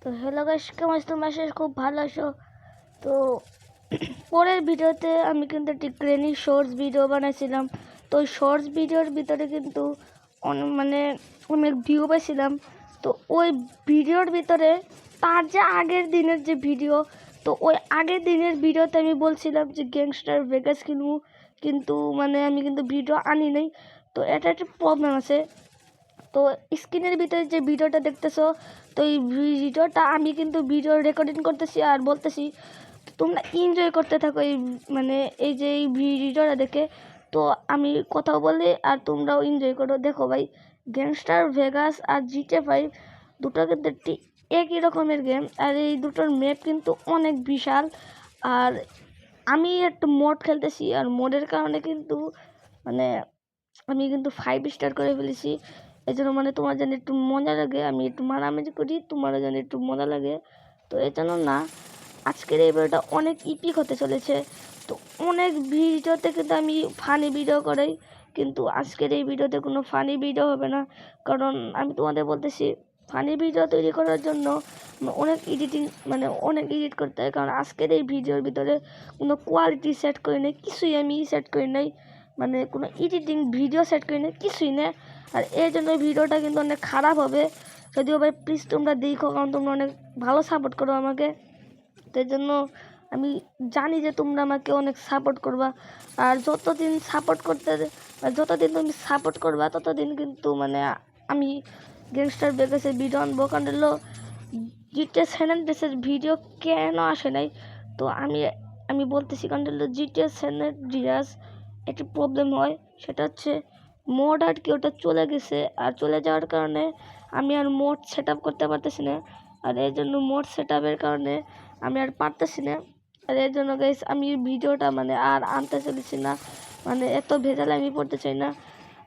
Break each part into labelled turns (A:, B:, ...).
A: তো hello guys, কেমন আছো তোমরা? খুব ভালো আছো। তো পরের ভিডিওতে আমি কিন্তু একটি গ্রেনি শর্টস ভিডিও বানাইছিলাম। তো ওই শর্টস ভিডিওর ভিতরে কিন্তু অনেক ভিউ পাইছিলাম। তো ওই ভিডিওর ভিতরে তার যে আগের দিনের যে ভিডিও, তো ওই আগের দিনের ভিডিওতে আমি বলছিলাম যে গ্যাংস্টার ভেগাস কিনবো, কিন্তু আমি কিন্তু ভিডিও আনি নাই। তো এটা একটা প্রবলেম আছে। তো স্ক্রিনের ভিতরে যে ভিডিওটা দেখতেছো, তো এই ভিডিওটা আমি কিন্তু ভিডিও রেকর্ডিং করতেছি আর বলতেছি। তোমরা এনজয় করতে থাকো এই যে এই ভিডিওটা দেখে। তো আমি কথাও বলি আর তোমরাও এনজয় করো। দেখো ভাই, গ্যাংস্টার ভেগাস আর GTA 5 দুটো কিন্তু একটি একই রকমের গেম, আর এই দুটোর ম্যাপ কিন্তু অনেক বিশাল। আর আমি একটা মোড খেলতেছি, আর মোডের কারণে কিন্তু মানে আমি কিন্তু 5 স্টার করে ফেলেছি। এই জন্য তোমার যেন একটু মজা লাগে, আমি একটু মারামারি করি, তোমারও যেন একটু মজা লাগে। তো এই জন্য না, আজকের এই ভিডিওটা অনেক ইপিক হতে চলেছে। তো অনেক ভিডিওতে কিন্তু আমি ফানি ভিডিও করাই, কিন্তু আজকের এই ভিডিওতে কোনো ফানি ভিডিও হবে না। কারণ আমি তোমাদের বলতেছি, ফানি ভিডিও তৈরি করার জন্য অনেক এডিট করতে হয়। কারণ আজকের এই ভিডিওর ভিতরে কোনো কোয়ালিটি সেট করি নাই, কিছুই আমি সেট করি নাই, কোনো এডিটিং ভিডিও সেট করি না, কিছুই না। আর এই জন্য ভিডিওটা কিন্তু অনেক খারাপ হবে। যদিও ভাই প্লিজ তোমরা দেখো, কারণ তোমরা অনেক ভালো সাপোর্ট করো আমাকে। তাই জন্য আমি জানি যে তোমরা আমাকে অনেক সাপোর্ট করবা। আর যতদিন তুমি সাপোর্ট করবা, ততদিন কিন্তু আমি গ্যাংস্টার ভেগাসের ভিডিও আনবো। কারণ হলো GTA 5 ভিডিও কেন আসে নাই, তো আমি বলতেছি। কারণ হলো GTA 5 একটি প্রবলেম হয়, সেটা হচ্ছে মোড আর কি ওটা চলে গেছে। আর চলে যাওয়ার কারণে আমি আর মোড সেট আপ করতে পারতেছি না। আর এই জন্য মোড সেট আপের কারণে আমি আর পারতেছি না। আর এর জন্য গাইস আমি ভিডিওটা আর আনতে চলেছি না। এত ভেজালে আমি পড়তে চাই না।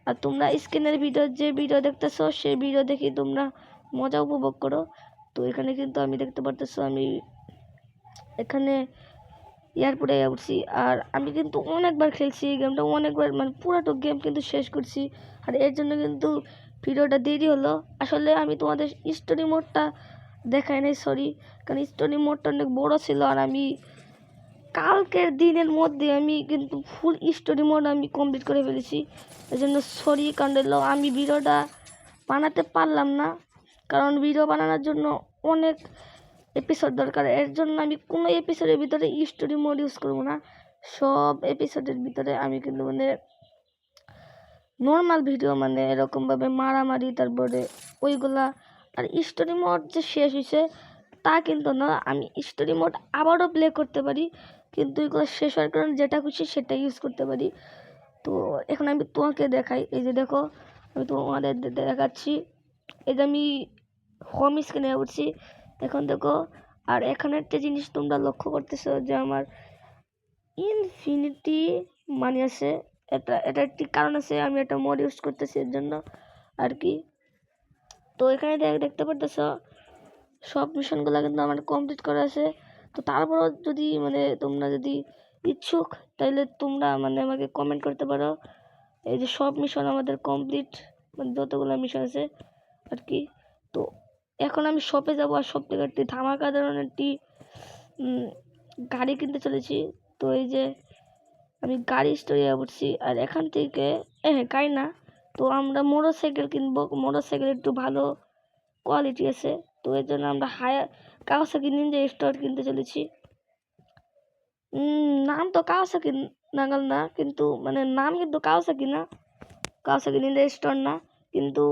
A: আর তোমরা স্ক্রিনের যে ভিডিও দেখতেছো, সেই ভিডিও দেখি তোমরা মজা উপভোগ করো। তো এখানে কিন্তু আমি দেখতে পারতেছো, আমি এখানে এয়ারপোর্টে উঠছি। আর আমি কিন্তু অনেকবার খেলছি এই গেমটা, অনেকবার পুরোটা গেম কিন্তু শেষ করছি। আর এর জন্য কিন্তু ভিডিওটা দেরি হলো। আসলে আমি তোমাদের স্টোরি মোডটা দেখাই নাই, সরি। কারণ স্টোরি মোডটা অনেক বড় ছিল, আর আমি কালকের দিনের মধ্যে আমি কিন্তু ফুল স্টোরি মোড আমি কমপ্লিট করে ফেলেছি। এই জন্য সরি। কারণ আমি ভিডিওটা বানাতে পারলাম না, কারণ ভিডিও বানানোর জন্য অনেক এপিসোড দরকার। এর জন্য আমি কোনো এপিসোডের ভিতরে স্টোরি মোড ইউজ করবো না। সব এপিসোডের ভিতরে আমি কিন্তু নর্মাল ভিডিও এরকমভাবে মারামারি, তারপরে ওইগুলা। আর স্টোরি মোড যে শেষ হয়েছে তা কিন্তু না, আমি স্টোরি মোড আবারও প্লে করতে পারি, কিন্তু এগুলো শেষ হওয়ার কারণে যেটা খুশি সেটা ইউজ করতে পারি। তো এখন আমি তোমাকে দেখাই, এই যে দেখো, আমি তোমাদের দেখাচ্ছি। এই যে আমি হোম স্ক্রিনে উঠছি এখন, দেখো। আর এখানে একটা জিনিস তোমরা লক্ষ্য করতেছো যে আমার ইনফিনিটি মানি আছে। এটা একটি কারণ আছে, আমি এটা মোড ইউজ করতেছি এর জন্য আর কি। তো এখানে দেখতে পারতেছো সব মিশনগুলো কিন্তু আমার কমপ্লিট করা আছে। তো তারপরও যদি তোমরা যদি ইচ্ছুক, তাহলে তোমরা আমাকে কমেন্ট করতে পারো। এই যে সব মিশন আমাদের কমপ্লিট, যতগুলো মিশন আছে আর কি। তো এখন আমি শপে যাব, আর শপ থেকে একটি ধামাকা ধরনের একটি গাড়ি কিনতে চলেছি। তো এই যে আমি গাড়ি স্টোরে উঠছি, আর এখান থেকে গাড়ি না, তো আমরা মোটর সাইকেল কিনবো। মোটর সাইকেল একটু ভালো কোয়ালিটি আছে, তো এর জন্য আমরা কাওয়াসাকি নিনজা স্টোর কিনতে চলেছি। নাম তো কাওয়াসাকি নাগাল না, কিন্তু নাম কিন্তু কাওয়াসাকি না, কাওয়াসাকি নিনজা স্টোর না। কিন্তু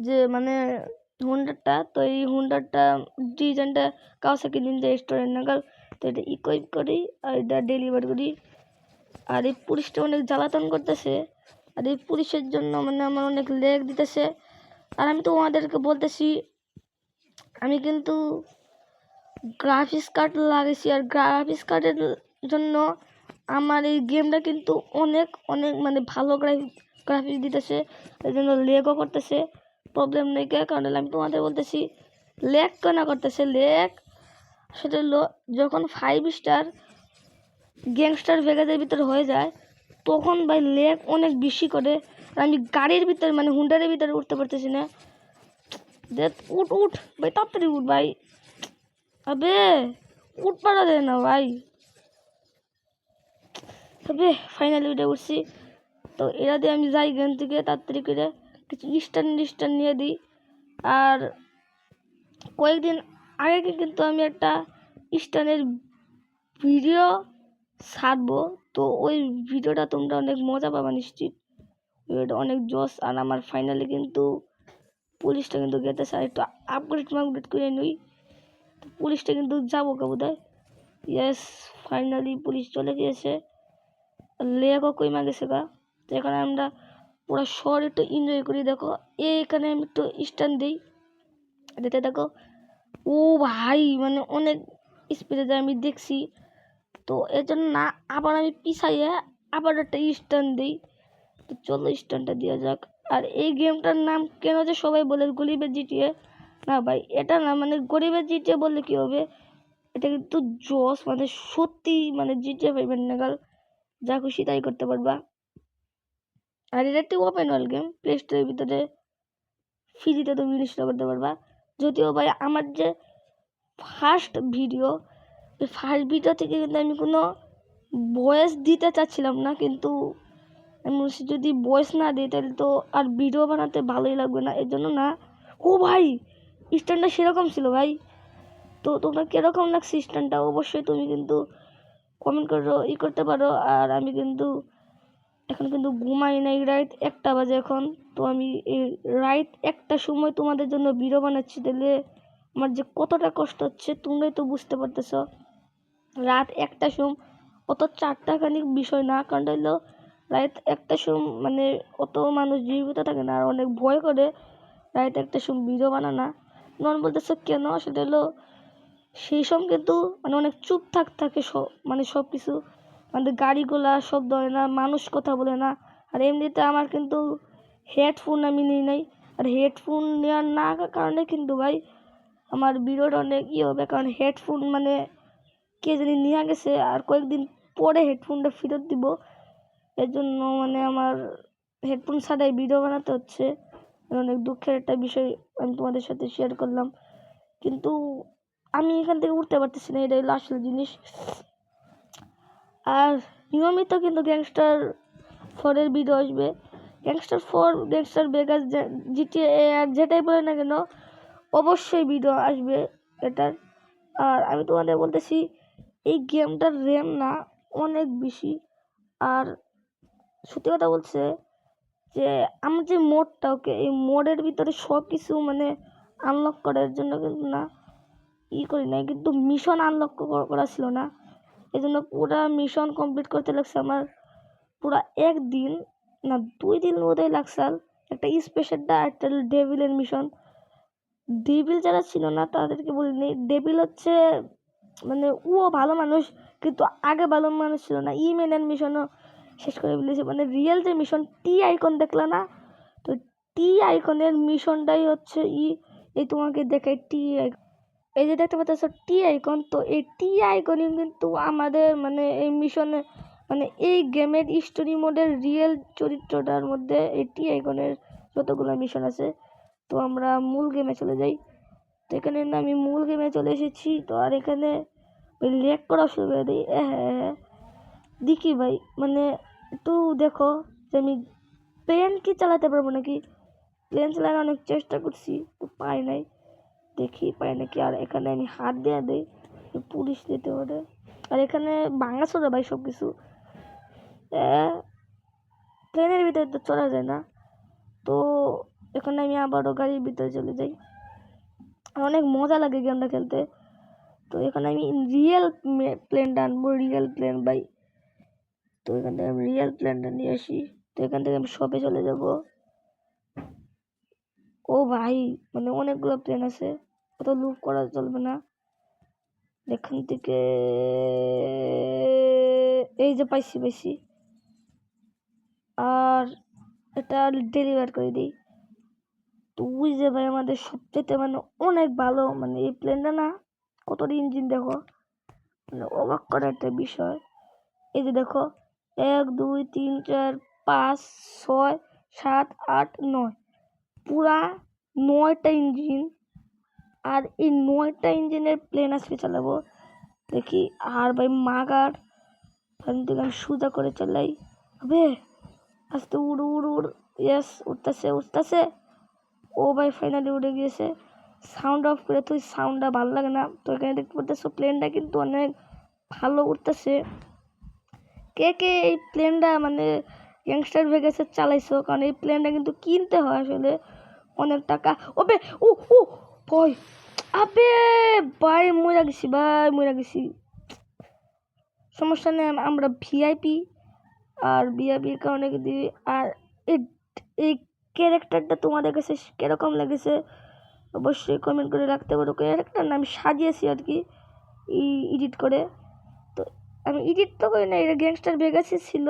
A: যে হুন্ডারটা, তো এই হুন্ডারটা ডিজাইনটা কাওয়াসাকি নিনজা স্টোরের নাগাল। তো এটা ইকুইপ করি আর এটা ডেলিভারি করি। আর এই পুলিশটা অনেক জ্বালাতন করতেছে, আর এই পুলিশের জন্য আমার অনেক লেগ দিতেছে। আর আমি তো ওনাদেরকে বলতেছি, আমি কিন্তু গ্রাফিক্স কার্ড লাগিয়েছি, আর গ্রাফিক্স কার্ডের জন্য আমার এই গেমটা কিন্তু অনেক অনেক ভালো গ্রাফিক্স দিতেছে। এই জন্য লেগও করতেছে, প্রবলেম নেই। কারণ আমি তোমাদের বলতেছি লেগ কেন করতেছে। লেগ সেটা হলো যখন 5 স্টার গ্যাংস্টার ভেগাসের ভিতরে হয়ে যায়, তখন ভাই লেগ অনেক বেশি করে। আর আমি গাড়ির ভিতরে হুন্ডারের ভিতরে উঠতে পারতেছি না। দে উঠ উঠ ভাই, তাড়াতাড়ি উঠ ভাই। আবে উঠ পারা যায় না ভাই। তবে ফাইনালি উঠে উঠছি। তো এরা দিয়ে আমি যাই এখান থেকে তাড়াতাড়ি করে, কিছু স্ট্যান্ড নিয়ে দিই। আর কয়েকদিন আগে কিন্তু আমি একটা স্ট্যান্ডের ভিডিও ছাড়বো। তো ওই ভিডিওটা তোমরা অনেক মজা পাবা নিশ্চিত, ভিডিওটা অনেক জোস। আর আমার ফাইনালি কিন্তু পুলিশটা কিন্তু গেতে স্যার একটু আপগ্রেড করে নিই। তো পুলিশটা কিন্তু যাবো বোধহয়। ইয়েস, ফাইনালি পুলিশ চলে গিয়েছে। লেগো কইমা গেছে গা। তো এখানে আমরা পুরো শহর একটু এনজয় করি। দেখো এখানে আমি একটু স্ট্যান্ড দিই, দিতে দেখো। ও ভাই মানে অনেক স্পিডে যায় আমি দেখছি। তো এর জন্য না আবার আমি পিছাইয়ে আবার একটা স্ট্যান্ড দিই। তো চলো স্ট্যান্ডটা দেওয়া যাক। আর এই গেমটার নাম কেন যে সবাই বলে গরিবের জিটিএ, না ভাই এটা না, মানে গরিবের জিটিএ বললে কি হবে, এটা কিন্তু জোস, মানে সত্যি মানে জিটিএ পাইবেন নাগাল যা খুশি তাই করতে পারবা। আর এটা একটি ওপেন ওয়ার্ল্ড গেম, প্লে স্টোরের ভিতরে ফ্রিতে তুমি ইনস্টল করতে পারবা। যদিও ভাই আমার যে ফার্স্ট ভিডিও, এই ফার্স্ট ভিডিও থেকে কিন্তু আমি কোনো ভয়েস দিতে চাচ্ছিলাম না, কিন্তু আমি বলছি যদি ভয়েস না দিই তাহলে তো আর ভিডিও বানাতে ভালোই লাগবে না, এর জন্য না। ও ভাই স্ট্যান্ডটা সেরকম ছিল ভাই। তো তোমরা কীরকম লাগছে স্ট্যান্ডটা অবশ্যই তুমি কিন্তু কমেন্ট করতে পারো। আর আমি কিন্তু এখন কিন্তু ঘুমাই নাই, রাত 1টা বাজে এখন। তো আমি এই রাত 1টার সময় তোমাদের জন্য ভিডিও বানাচ্ছি, তাহলে আমার যে কতটা কষ্ট হচ্ছে তোমরাই তো বুঝতে পারতেছো। রাত 1টার সময় অত 4টাখানিক বিষয় না, কারণ হলো রাত 1টার সময় মানে অত মানুষ জীবিত থাকে না, আর অনেক ভয় করে রাত 1টার সময় ভিডিও বানানা। নন বলতেছে কেন, সেটা হলো সেই সময় কিন্তু মানে অনেক চুপ থাকে সব, মানে সব কিছু, মানে গাড়িগুলা শব্দ হয় না, মানুষ কথা বলে না। আর এমনিতে আমার কিন্তু হেডফোন আমি নিই নাই, আর হেডফোন নেওয়ার না কারণে কিন্তু ভাই আমার ভিডিওটা অনেক হবে, কারণ হেডফোন মানে কে জানি নিয়ে গেছে, আর কয়েকদিন পরে হেডফোনটা ফেরত দিব। এর জন্য মানে আমার হেডফোন ছাড়াই ভিডিও বানাতে হচ্ছে। অনেক দুঃখের একটা বিষয় আমি তোমাদের সাথে শেয়ার করলাম, কিন্তু আমি এখান থেকে উঠতে পারতেছি না, এটাই হলো আসল জিনিস। আর নিয়মিত কিন্তু গ্যাংস্টার 4-এর ভিডিও আসবে, গ্যাংস্টার 4, গ্যাংস্টার ভেগাস, জিটিএ আর যেটাই বলে না কেন অবশ্যই ভিডিও আসবে এটার। আর আমি তোমাদের বলতেছি এই গেমটার র্যাম না অনেক বেশি। আর সত্যি কথা বলছে যে আমার যে মোডটা, ওকে এই মোডের ভিতরে সব কিছু মানে আনলক করার জন্য কিন্তু না করি নাই, কিন্তু মিশন আনলক করা ছিল না। এই জন্য পুরো মিশন কমপ্লিট করতে লাগছে আমার পুরো 1 দিন না 2 দিন বোধহয় লাগছে। একটা স্পেশালটা একটা ডেভিলের মিশন। ডেভিল যারা ছিল না তাদেরকে বলিনি, ডেভিল হচ্ছে মানে ও ভালো মানুষ, কিন্তু আগে ভালো মানুষ ছিল না। ইমেনের মিশনও শেষ করে ফেলেছে, মানে রিয়েল যে মিশন টি আইকন দেখলা না, তো টি আইকনের মিশনটাই হচ্ছে এই তোমাকে দেখায় টি আইকন, এই যে দেখতে পাচ্ছ টি আইকন। তো এই টি আইকনই কিন্তু আমাদের মানে এই মিশনে মানে এই গেমের স্টোরি মোডের রিয়েল চরিত্রটার মধ্যে এই টি আইকনের যতগুলো মিশন আছে। তো আমরা মূল গেমে চলে যাই। তো এখানে না আমি মূল গেমে চলে এসেছি। তো আর এখানে ওই লেক করা শুরু করে দিই। হ্যাঁ দেখি ভাই মানে একটু দেখো যে আমি প্লেন কি চালাতে পারবো নাকি। প্লেন চালানোর অনেক চেষ্টা করছি, তো পাই নাই, দেখি পাই নাকি। আর এখানে আমি হাত দিয়ে দিই, পুলিশ দিতে পারে। আর এখানে ভাঙা চলে ভাই সব কিছু, প্লেনের ভিতরে তো চলা যায় না। তো এখানে আমি আবারও গাড়ির ভিতরে চলে যাই, অনেক মজা লাগে গেমটা খেলতে। তো এখানে আমি রিয়েল প্লেনটা আনবো, রিয়েল প্লেন ভাই। তো এখান থেকে আমি রিয়েল প্লেনটা নিয়ে আসি। তো এখান থেকে আমি শপে চলে যাব। ও ভাই মানে অনেকগুলো প্লেন আছে, অত লুপ করা চলবে না। এখান থেকে এই যে পাইছি, আর এটা ডেলিভার করে দিই। তুই যে ভাই আমাদের সবচেয়ে মানে অনেক ভালো, মানে এই প্লেনটা না কত ইঞ্জিন দেখো, মানে অবাক করার একটা বিষয়। এই যে দেখো 1 2 3 4 5 6 7 8 9 পুরা 9টা ইঞ্জিন, আর এই 9টা ইঞ্জিনের প্লেন আজকে চালাবো দেখি। আর ভাই মাগার ওখান থেকে আমি সোজা করে চালাই। আবে আস্তে উড় উড় উড়, ইয়েস উঠতেছে উঠতেছে। ও ভাই ফাইনালি উড়ে গিয়েছে। সাউন্ড অফ করে, তুই সাউন্ডটা ভালো লাগে না তো। এখানে দেখতে পাচ্ছ প্লেনটা কিন্তু অনেক ভালো উঠতেছে। কে কে এই প্লেনটা মানে গ্যাংস্টার ভেগাসে চালাইছো? কারণ এই প্লেনটা কিন্তু কিনতে হয় আসলে অনেক টাকা। ওবে ও ও ভয়, আবে ভাই মরে গেছি, ভাই মরে গেছি। সমস্যা নেই, আমরা ভিআইপি, আর ভিআইপির কারণে কিন্তু। আর এই ক্যারেক্টারটা তোমাদের কাছে কিরকম লেগেছে অবশ্যই কমেন্ট করে রাখতে পারো। ক্যারেক্টার না আমি সাজিয়েছি আর কি এডিট করে। তো আমি এডিট তো করি না, এটা গ্যাংস্টার ভেগাসে ছিল,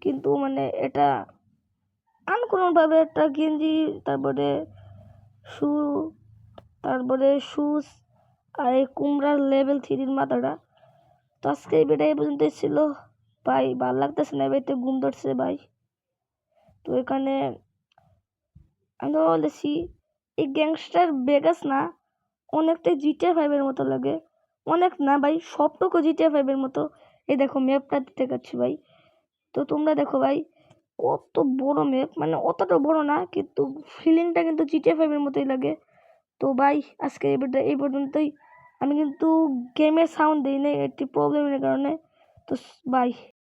A: কিন্তু মানে এটা আনকোনোভাবে একটা গেঞ্জি, তারপরে শু, তারপরে শুজ, আর এই কুমড়ার লেভেল 3-র মাথাটা। তো আজকে এই ভিডিও এই পর্যন্ত ছিল ভাই। ভালো লাগতেছে না, এবার ঘুম ধরছে ভাই। তো এখানে আমি বলেছি এই গ্যাংস্টার ভেগাস না অনেকটাই জিটিএ 5-এর মতো লাগে। অনেক না ভাই, সবটুকু জিটিএ 5-এর মতো। এই দেখো ম্যাপটা দেখাচ্ছি ভাই। তো তোমরা দেখো ভাই কত বড় ম্যাপ, মানে অতটা বড় না কিন্তু ফিলিংটা কিন্তু জিটিএ 5-এর মতোই লাগে। তো ভাই আজকে এই পর্যন্তই। আমি কিন্তু গেমের সাউন্ড দিই না, একটি প্রবলেমের কারণে। তো বাই।